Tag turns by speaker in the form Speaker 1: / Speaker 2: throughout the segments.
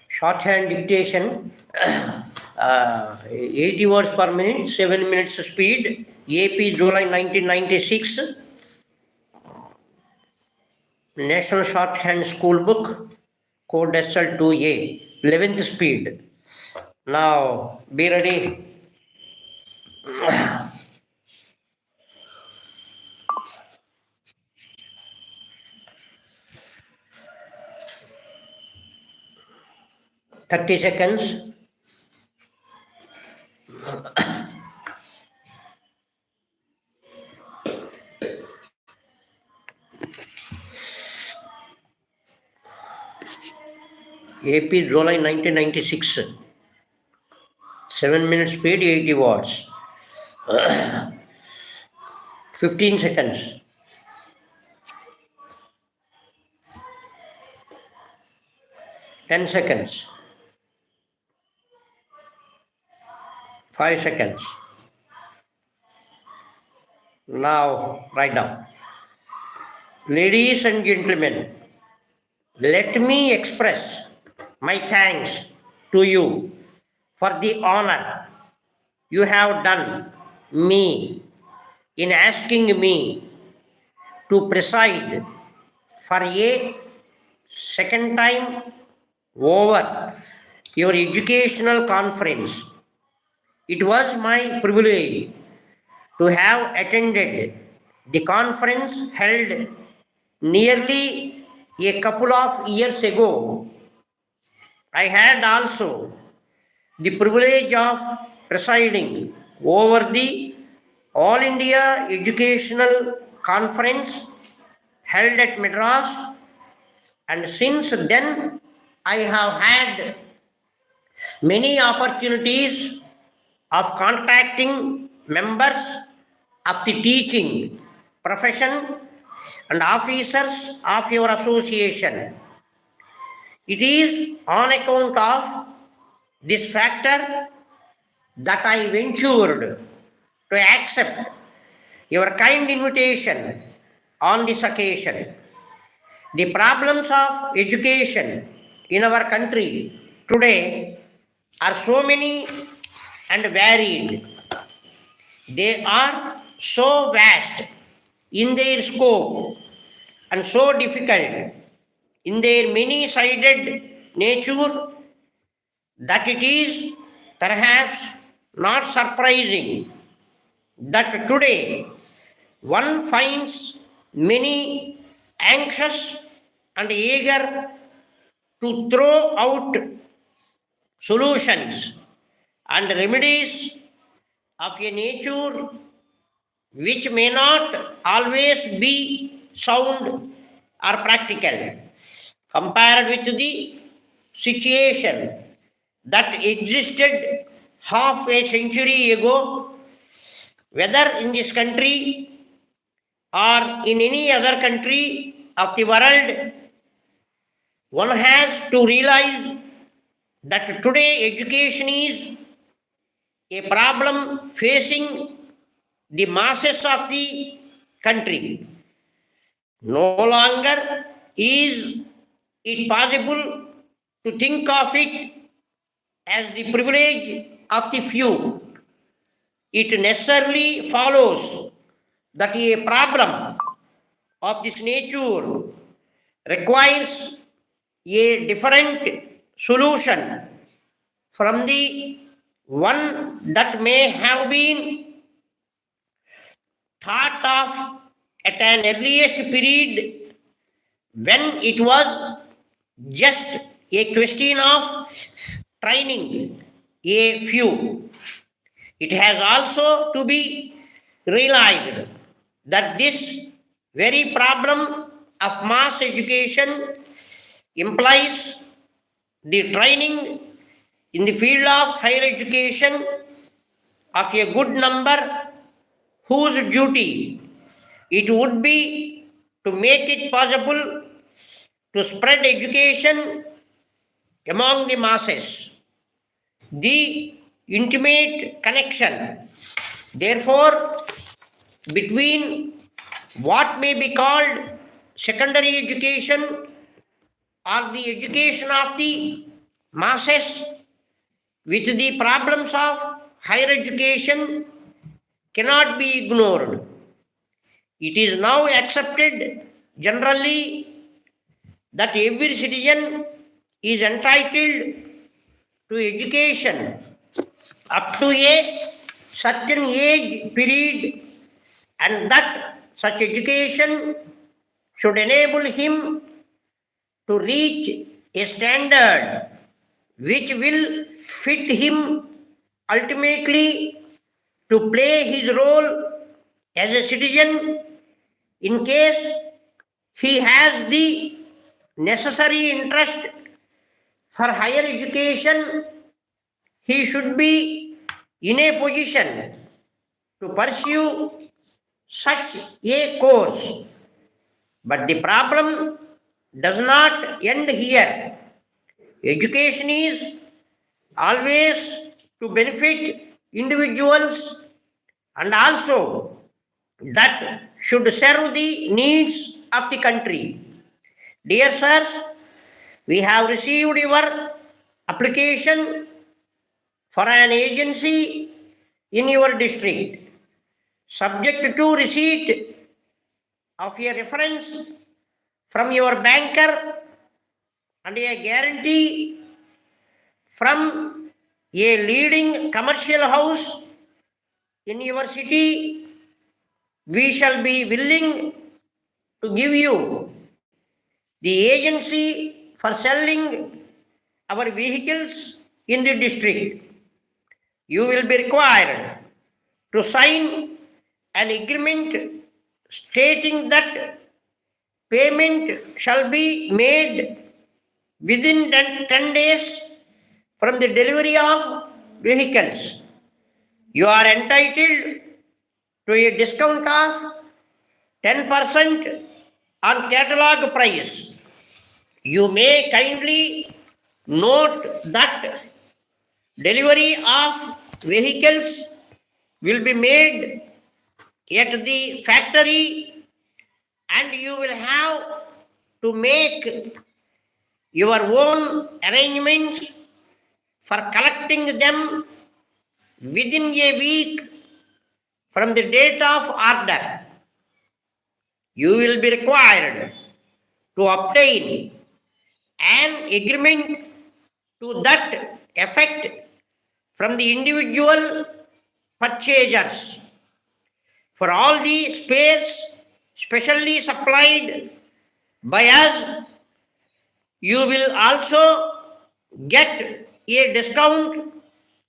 Speaker 1: Shorthand dictation, 80 words per minute, 7 minutes speed, AP July 1996, National Shorthand School Book, Code SL2A, 11th speed. Now, be ready. Thirty seconds. AP July 1996. 7 minutes speed, 80 watts. 15 seconds. Ten seconds. 5 seconds. Now, write down. Ladies and gentlemen, let me express my thanks to you for the honor you have done me in asking me to preside for a second time over your educational conference. It was my privilege to have attended the conference held nearly a couple of years ago. I had also the privilege of presiding over the All India Educational Conference held at Madras, and since then I have had many opportunities of contacting members of the teaching profession and officers of your association. It is on account of this factor that I ventured to accept your kind invitation on this occasion. The problems of education in our country today are so many and varied. They are so vast in their scope and so difficult in their many-sided nature that it is perhaps not surprising that today one finds many anxious and eager to throw out solutions and remedies of a nature which may not always be sound or practical compared with the situation that existed half a century ago, whether in this country or in any other country of the world. One has to realize that today education is a problem facing the masses of the country. No longer is it possible to think of it as the privilege of the few. It necessarily follows that a problem of this nature requires a different solution from the one that may have been thought of at an earliest period when it was just a question of training a few. It has also to be realized that this very problem of mass education implies the training in the field of higher education of a good number whose duty it would be to make it possible to spread education among the masses. The intimate connection, therefore, between what may be called secondary education or the education of the masses with the problems of higher education cannot be ignored. It is now accepted generally that every citizen is entitled to education up to a certain age period, and that such education should enable him to reach a standard which will fit him ultimately to play his role as a citizen. In case he has the necessary interest for higher education, he should be in a position to pursue such a course. But the problem does not end here. Education is always to benefit individuals and also that should serve the needs of the country. Dear sirs, we have received your application for an agency in your district. Subject to receipt of a reference from your banker and a guarantee from a leading commercial house in your city, we shall be willing to give you the agency for selling our vehicles in the district. You will be required to sign an agreement stating that payment shall be made within 10 days from the delivery of vehicles. You are entitled to a discount of 10% on catalog price. You may kindly note that delivery of vehicles will be made at the factory and you will have to make your own arrangements for collecting them within a week from the date of order. You will be required to obtain an agreement to that effect from the individual purchasers. For all the space specially supplied by us, you will also get a discount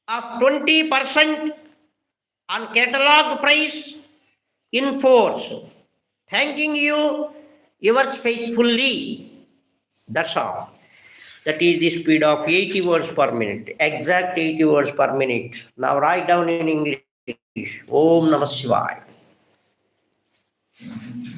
Speaker 1: of 20% on catalog price in force. Thanking you, yours faithfully. That's all. That is the speed of 80 words per minute. Exact 80 words per minute. Now write down in English. Om Namah Shivaya.